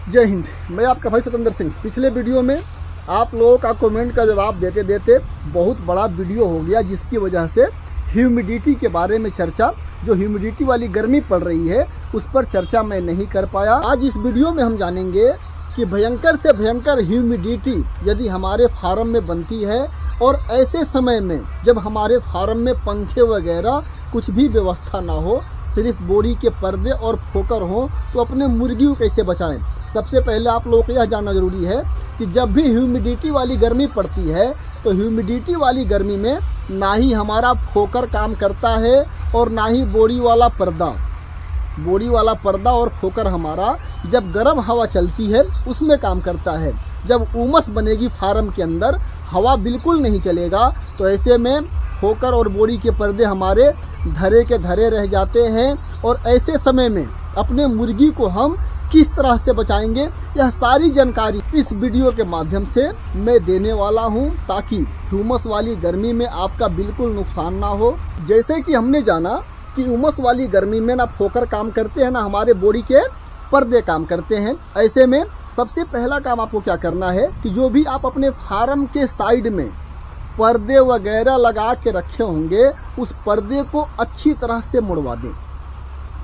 जय हिंद। मैं आपका भाई सतेंद्र सिंह। पिछले वीडियो में आप लोगों का कमेंट का जवाब देते देते बहुत बड़ा वीडियो हो गया, जिसकी वजह से ह्यूमिडिटी के बारे में चर्चा, जो ह्यूमिडिटी वाली गर्मी पड़ रही है उस पर चर्चा मैं नहीं कर पाया। आज इस वीडियो में हम जानेंगे कि भयंकर से भयंकर ह्यूमिडिटी यदि हमारे फार्म में बनती है और ऐसे समय में जब हमारे फार्म में पंखे वगैरह कुछ भी व्यवस्था ना हो, सिर्फ बोरी के पर्दे और फोकर हो, तो अपने मुर्गी को कैसे बचाएं। सबसे पहले आप लोगों को यह जानना जरूरी है कि जब भी ह्यूमिडिटी वाली गर्मी पड़ती है तो ह्यूमिडिटी वाली गर्मी में ना ही हमारा फोकर काम करता है और ना ही बोरी वाला पर्दा और फोकर हमारा जब गर्म हवा चलती है उसमें काम करता है। जब उमस बनेगी फार्म के अंदर, हवा बिल्कुल नहीं चलेगा, तो ऐसे में फोकर और बोरी के पर्दे हमारे धरे के धरे रह जाते हैं। और ऐसे समय में अपने मुर्गी को हम किस तरह से बचाएंगे, यह सारी जानकारी इस वीडियो के माध्यम से मैं देने वाला हूं, ताकि उमस वाली गर्मी में आपका बिल्कुल नुकसान ना हो। जैसे कि हमने जाना कि उमस वाली गर्मी में ना फोकर काम करते हैं ना हमारे बोरी के पर्दे काम करते हैं। ऐसे में सबसे पहला काम आपको क्या करना है कि जो भी आप अपने फार्म के साइड में पर्दे वगैरह लगा के रखे होंगे, उस पर्दे को अच्छी तरह से मुड़वा दें।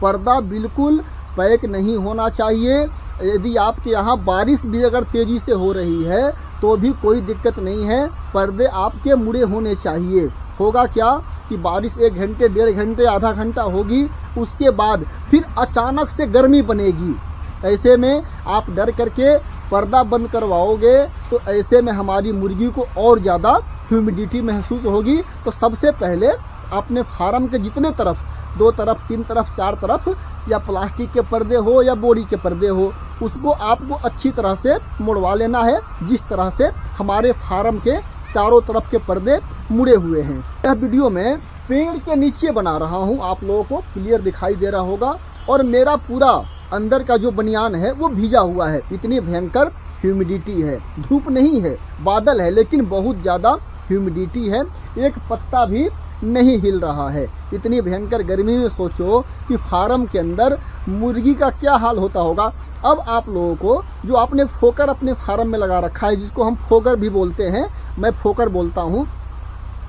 पर्दा बिल्कुल पैक नहीं होना चाहिए। यदि आपके यहाँ बारिश भी अगर तेजी से हो रही है तो भी कोई दिक्कत नहीं है, पर्दे आपके मुड़े होने चाहिए। होगा क्या कि बारिश 1 घंटे, 1.5 घंटे, आधा घंटा होगी, उसके बाद फिर अचानक से गर्मी बनेगी। ऐसे में आप डर करके पर्दा बंद करवाओगे तो ऐसे में हमारी मुर्गी को और ज़्यादा ह्यूमिडिटी महसूस होगी। तो सबसे पहले अपने फार्म के जितने तरफ, 2 तरफ, 3 तरफ, 4 तरफ, या प्लास्टिक के पर्दे हो या बोरी के पर्दे हो, उसको आपको अच्छी तरह से मुड़वा लेना है, जिस तरह से हमारे फार्म के चारों तरफ के पर्दे मुड़े हुए हैं। यह वीडियो में पेड़ के नीचे बना रहा हूँ, आप लोगों को क्लियर दिखाई दे रहा होगा। और मेरा पूरा अंदर का जो बनियान है वो भीजा हुआ है, इतनी भयंकर ह्यूमिडिटी है। धूप नहीं है, बादल है, लेकिन बहुत ज़्यादा ह्यूमिडिटी है। एक पत्ता भी नहीं हिल रहा है। इतनी भयंकर गर्मी में सोचो कि फार्म के अंदर मुर्गी का क्या हाल होता होगा। अब आप लोगों को जो आपने फोकर अपने फार्म में लगा रखा है, जिसको हम फोकर भी बोलते हैं, मैं फोकर बोलता हूँ,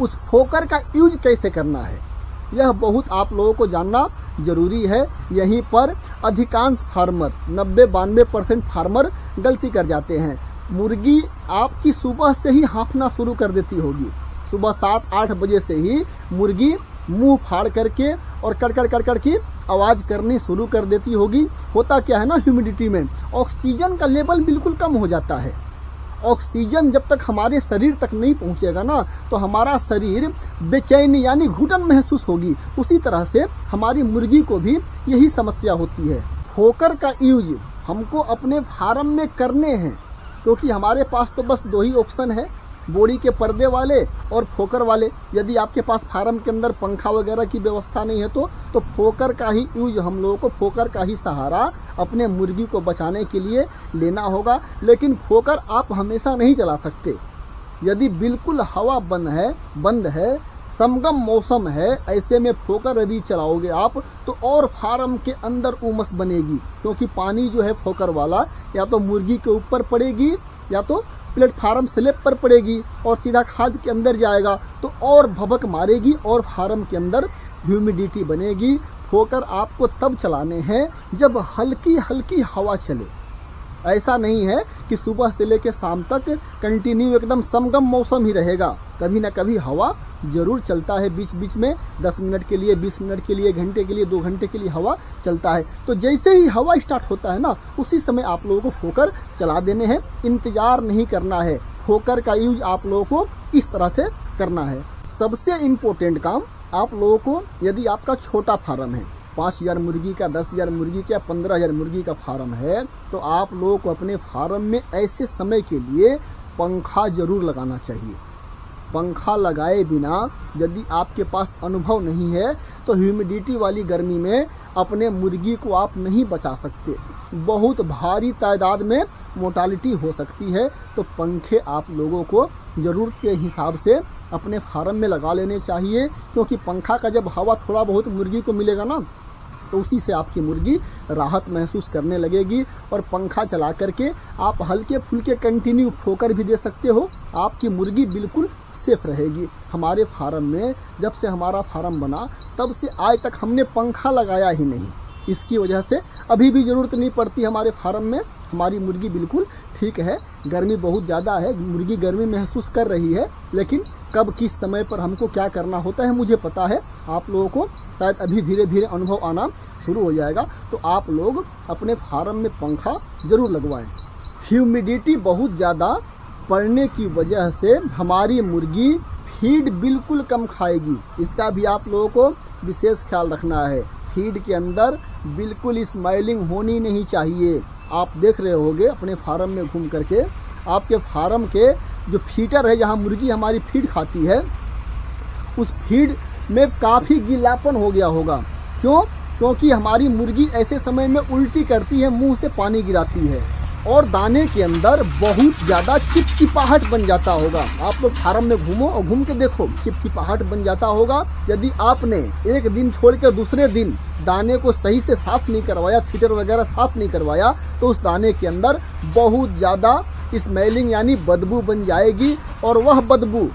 उस फोकर का यूज कैसे करना है यह बहुत आप लोगों को जानना जरूरी है। यहीं पर अधिकांश फार्मर, 90-92% फार्मर गलती कर जाते हैं। मुर्गी आपकी सुबह से ही हाँफना शुरू कर देती होगी। सुबह 7-8 बजे से ही मुर्गी मुंह फाड़ करके और कड़कड़ की आवाज़ करनी शुरू कर देती होगी। होता क्या है ना, ह्यूमिडिटी में ऑक्सीजन का लेवल बिल्कुल कम हो जाता है। ऑक्सीजन जब तक हमारे शरीर तक नहीं पहुंचेगा ना, तो हमारा शरीर बेचैनी यानी घुटन महसूस होगी। उसी तरह से हमारी मुर्गी को भी यही समस्या होती है। फोकर का यूज हमको अपने फार्म में करने हैं, क्योंकि हमारे पास तो बस 2 ही ऑप्शन है, बोरी के पर्दे वाले और फोकर वाले। यदि आपके पास फार्म के अंदर पंखा वगैरह की व्यवस्था नहीं है तो फोकर का ही यूज, हम लोगों को फोकर का ही सहारा अपने मुर्गी को बचाने के लिए लेना होगा। लेकिन फोकर आप हमेशा नहीं चला सकते। यदि बिल्कुल हवा बंद है, समगम मौसम है, ऐसे में फोकर यदि चलाओगे आप तो और फार्म के अंदर उमस बनेगी, क्योंकि पानी जो है फोकर वाला या तो मुर्गी के ऊपर पड़ेगी या तो प्लेटफार्म स्लैब पर पड़ेगी और सीधा खाद के अंदर जाएगा, तो और भभक मारेगी और फार्म के अंदर ह्यूमिडिटी बनेगी। फोकर आपको तब चलाने हैं जब हल्की हल्की हवा चले। ऐसा नहीं है कि सुबह से लेकर शाम तक कंटिन्यू एकदम समगम मौसम ही रहेगा। कभी ना कभी हवा जरूर चलता है, बीच बीच में 10 मिनट के लिए, 20 मिनट के लिए, घंटे के लिए, 2 घंटे के लिए हवा चलता है। तो जैसे ही हवा स्टार्ट होता है ना, उसी समय आप लोगों को फोकर चला देने हैं, इंतजार नहीं करना है। फोकर का यूज आप लोगों को इस तरह से करना है। सबसे इम्पोर्टेंट काम आप लोगों को, यदि आपका छोटा फार्म है, 5000 मुर्गी का, 10,000 मुर्गी का, 15,000 मुर्गी का फार्म है, तो आप लोगों को अपने फार्म में ऐसे समय के लिए पंखा जरूर लगाना चाहिए। पंखा लगाए बिना यदि आपके पास अनुभव नहीं है तो ह्यूमिडिटी वाली गर्मी में अपने मुर्गी को आप नहीं बचा सकते। बहुत भारी तादाद में मोर्टालिटी हो सकती है। तो पंखे आप लोगों को ज़रूरत के हिसाब से अपने फार्म में लगा लेने चाहिए, क्योंकि पंखा का जब हवा थोड़ा बहुत मुर्गी को मिलेगा ना, तो उसी से आपकी मुर्गी राहत महसूस करने लगेगी। और पंखा चला करके आप हल्के फुल्के कंटिन्यू ठोकर भी दे सकते हो, आपकी मुर्गी बिल्कुल सेफ रहेगी। हमारे फार्म में जब से हमारा फार्म बना तब से आज तक हमने पंखा लगाया ही नहीं। इसकी वजह से अभी भी ज़रूरत नहीं पड़ती हमारे फार्म में, हमारी मुर्गी बिल्कुल ठीक है। गर्मी बहुत ज़्यादा है, मुर्गी गर्मी महसूस कर रही है, लेकिन कब किस समय पर हमको क्या करना होता है मुझे पता है। आप लोगों को शायद अभी धीरे धीरे अनुभव आना शुरू हो जाएगा, तो आप लोग अपने फार्म में पंखा ज़रूर लगवाएं। ह्यूमिडिटी बहुत ज़्यादा पड़ने की वजह से हमारी मुर्गी फीड बिल्कुल कम खाएगी, इसका भी आप लोगों को विशेष ख्याल रखना है। फीड के अंदर बिल्कुल स्माइलिंग होनी नहीं चाहिए। आप देख रहे होंगे अपने फार्म में घूम करके, आपके फार्म के जो फीटर है जहां मुर्गी हमारी फीड खाती है, उस फीड में काफ़ी गीलापन हो गया होगा। क्यों? क्योंकि हमारी मुर्गी ऐसे समय में उल्टी करती है, मुंह से पानी गिराती है और दाने के अंदर बहुत ज़्यादा चिपचिपाहट बन जाता होगा। आप लोग फार्म में घूमो और घूम के देखो, चिपचिपाहट बन जाता होगा। यदि आपने एक दिन छोड़ कर दूसरे दिन दाने को सही से साफ नहीं करवाया, फिल्टर वगैरह साफ नहीं करवाया, तो उस दाने के अंदर बहुत ज़्यादा स्मेलिंग यानी बदबू बन जाएगी और वह बदबू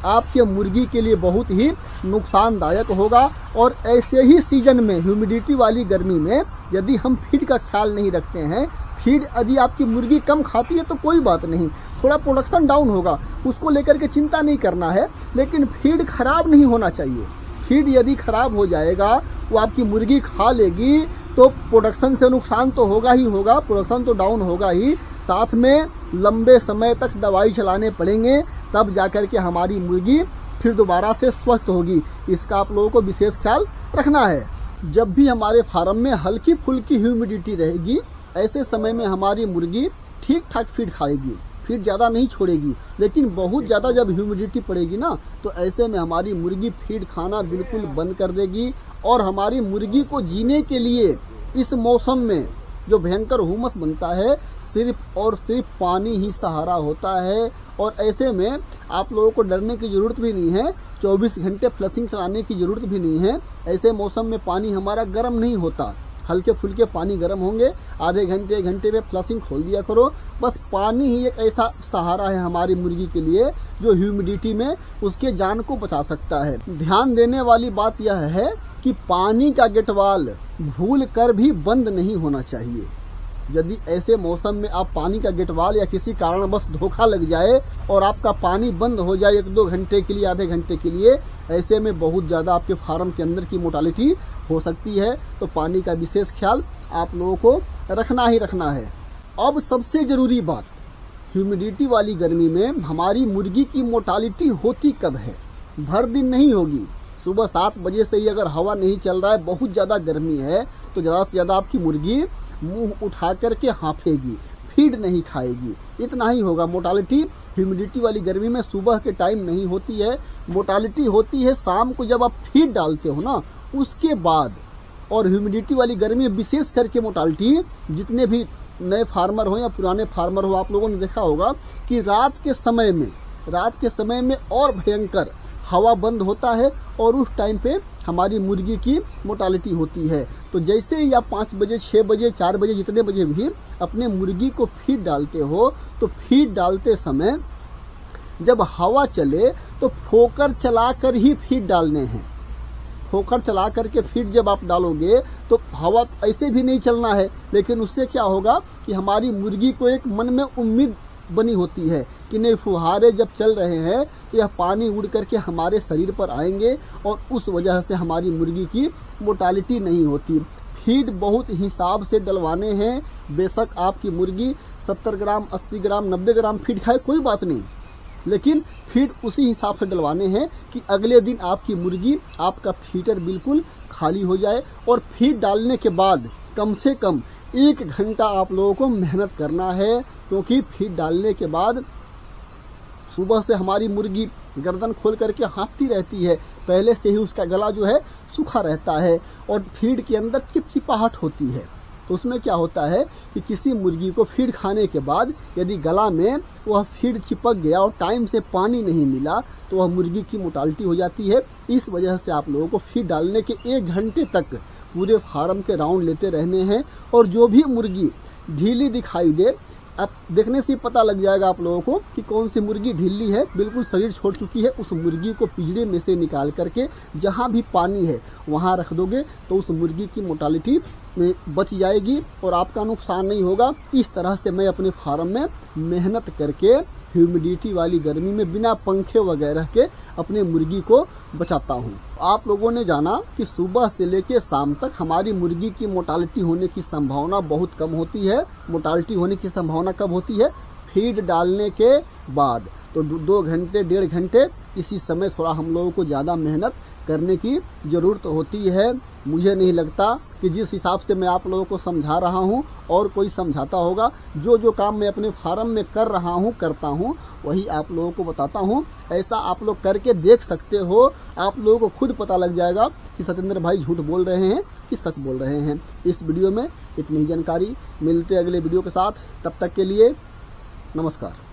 आपके मुर्गी के लिए बहुत ही नुकसानदायक होगा। और ऐसे ही सीजन में, ह्यूमिडिटी वाली गर्मी में, यदि हम फीड का ख्याल नहीं रखते हैं, फीड यदि आपकी मुर्गी कम खाती है तो कोई बात नहीं, थोड़ा प्रोडक्शन डाउन होगा, उसको लेकर के चिंता नहीं करना है, लेकिन फीड खराब नहीं होना चाहिए। फीड यदि खराब हो जाएगा, वो आपकी मुर्गी खा लेगी, तो प्रोडक्शन से नुकसान तो होगा ही होगा, प्रोडक्शन तो डाउन होगा ही, साथ में लंबे समय तक दवाई चलाने पड़ेंगे, तब जाकर के हमारी मुर्गी फिर दोबारा से स्वस्थ होगी। इसका आप लोगों को विशेष ख्याल रखना है। जब भी हमारे फार्म में हल्की फुल्की ह्यूमिडिटी रहेगी, ऐसे समय में हमारी मुर्गी ठीक ठाक फीड खाएगी, फीड ज़्यादा नहीं छोड़ेगी। लेकिन बहुत ज़्यादा जब ह्यूमिडिटी पड़ेगी ना, तो ऐसे में हमारी मुर्गी फीड खाना बिल्कुल बंद कर देगी। और हमारी मुर्गी को जीने के लिए इस मौसम में जो भयंकर हुमस बनता है, सिर्फ और सिर्फ पानी ही सहारा होता है। और ऐसे में आप लोगों को डरने की ज़रूरत भी नहीं है, 24 घंटे फ्लशिंग चलाने की ज़रूरत भी नहीं है। ऐसे मौसम में पानी हमारा गर्म नहीं होता, हल्के फुल्के पानी गर्म होंगे, आधे घंटे एक घंटे में फ्लशिंग खोल दिया करो। बस पानी ही एक ऐसा सहारा है हमारी मुर्गी के लिए जो ह्यूमिडिटी में उसके जान को बचा सकता है। ध्यान देने वाली बात यह है कि पानी का गेटवाल भूल कर भी बंद नहीं होना चाहिए। यदि ऐसे मौसम में आप पानी का गेटवाल या किसी कारणवश धोखा लग जाए और आपका पानी बंद हो जाए 1-2 घंटे के लिए, आधे घंटे के लिए, ऐसे में बहुत ज़्यादा आपके फार्म के अंदर की मोर्टालिटी हो सकती है। तो पानी का विशेष ख्याल आप लोगों को रखना ही रखना है। अब सबसे ज़रूरी बात, ह्यूमिडिटी वाली गर्मी में हमारी मुर्गी की मोर्टालिटी होती कब है? भर दिन नहीं होगी। सुबह 7 बजे से ही अगर हवा नहीं चल रहा है, बहुत ज़्यादा गर्मी है, तो ज़्यादा से ज़्यादा आपकी मुर्गी मुंह उठा करके हाँफेगी, फीड नहीं खाएगी, इतना ही होगा। मोर्टालिटी ह्यूमिडिटी वाली गर्मी में सुबह के टाइम नहीं होती है, मोर्टालिटी होती है शाम को जब आप फीड डालते हो ना, उसके बाद। और ह्यूमिडिटी वाली गर्मी में विशेष करके मोर्टालिटी, जितने भी नए फार्मर हो या पुराने फार्मर हो, आप लोगों ने देखा होगा कि रात के समय में और भयंकर हवा बंद होता है और उस टाइम पे हमारी मुर्गी की मोर्टालिटी होती है। तो जैसे ही आप 5 बजे, 6 बजे, 4 बजे, जितने बजे भी अपने मुर्गी को फीड डालते हो, तो फीड डालते समय जब हवा चले तो फोकर चला कर ही फीड डालने हैं। फोकर चला करके फीड जब आप डालोगे तो हवा ऐसे भी नहीं चलना है, लेकिन उससे क्या होगा कि हमारी मुर्गी को एक मन में उम्मीद बनी होती है कि नहीं, फुहारे जब चल रहे हैं तो यह पानी उड़ करके हमारे शरीर पर आएंगे और उस वजह से हमारी मुर्गी की मोर्टालिटी नहीं होती। फीड बहुत हिसाब से डलवाने हैं। बेशक आपकी मुर्गी 70 ग्राम, 80 ग्राम, 90 ग्राम फीड खाए, कोई बात नहीं, लेकिन फीड उसी हिसाब से डलवाने हैं कि अगले दिन आपकी मुर्गी, आपका फीडर बिल्कुल खाली हो जाए। और फीड डालने के बाद कम से कम 1 घंटा आप लोगों को मेहनत करना है, क्योंकि फीड डालने के बाद सुबह से हमारी मुर्गी गर्दन खोल करके हाँफती रहती है, पहले से ही उसका गला जो है सूखा रहता है और फीड के अंदर चिपचिपाहट होती है। तो उसमें क्या होता है कि किसी मुर्गी को फीड खाने के बाद यदि गला में वह फीड चिपक गया और टाइम से पानी नहीं मिला, तो वह मुर्गी की मोर्टालिटी हो जाती है। इस वजह से आप लोगों को फीड डालने के 1 घंटे तक पूरे फार्म के राउंड लेते रहने हैं। और जो भी मुर्गी ढीली दिखाई दे, अब देखने से पता लग जाएगा आप लोगों को कि कौन सी मुर्गी ढीली है, बिल्कुल शरीर छोड़ चुकी है, उस मुर्गी को पिंजरे में से निकाल करके जहां भी पानी है वहां रख दोगे तो उस मुर्गी की मोर्टालिटी बच जाएगी और आपका नुकसान नहीं होगा। इस तरह से मैं अपने फार्म में मेहनत करके ह्यूमिडिटी वाली गर्मी में बिना पंखे वगैरह के अपने मुर्गी को बचाता हूँ। आप लोगों ने जाना कि सुबह से लेकर शाम तक हमारी मुर्गी की मोर्टालिटी होने की संभावना बहुत कम होती है। मोर्टालिटी होने की संभावना कब होती है? फीड डालने के बाद। तो 2 घंटे 1.5 घंटे इसी समय थोड़ा हम लोगों को ज़्यादा मेहनत करने की ज़रूरत होती है। मुझे नहीं लगता कि जिस हिसाब से मैं आप लोगों को समझा रहा हूं और कोई समझाता होगा। जो काम मैं अपने फार्म में कर रहा हूं, करता हूं, वही आप लोगों को बताता हूं। ऐसा आप लोग करके देख सकते हो। आप लोगों को खुद पता लग जाएगा कि सत्येंद्र भाई झूठ बोल रहे हैं कि सच बोल रहे हैं। इस वीडियो में इतनी जानकारी। मिलते अगले वीडियो के साथ, तब तक के लिए नमस्कार।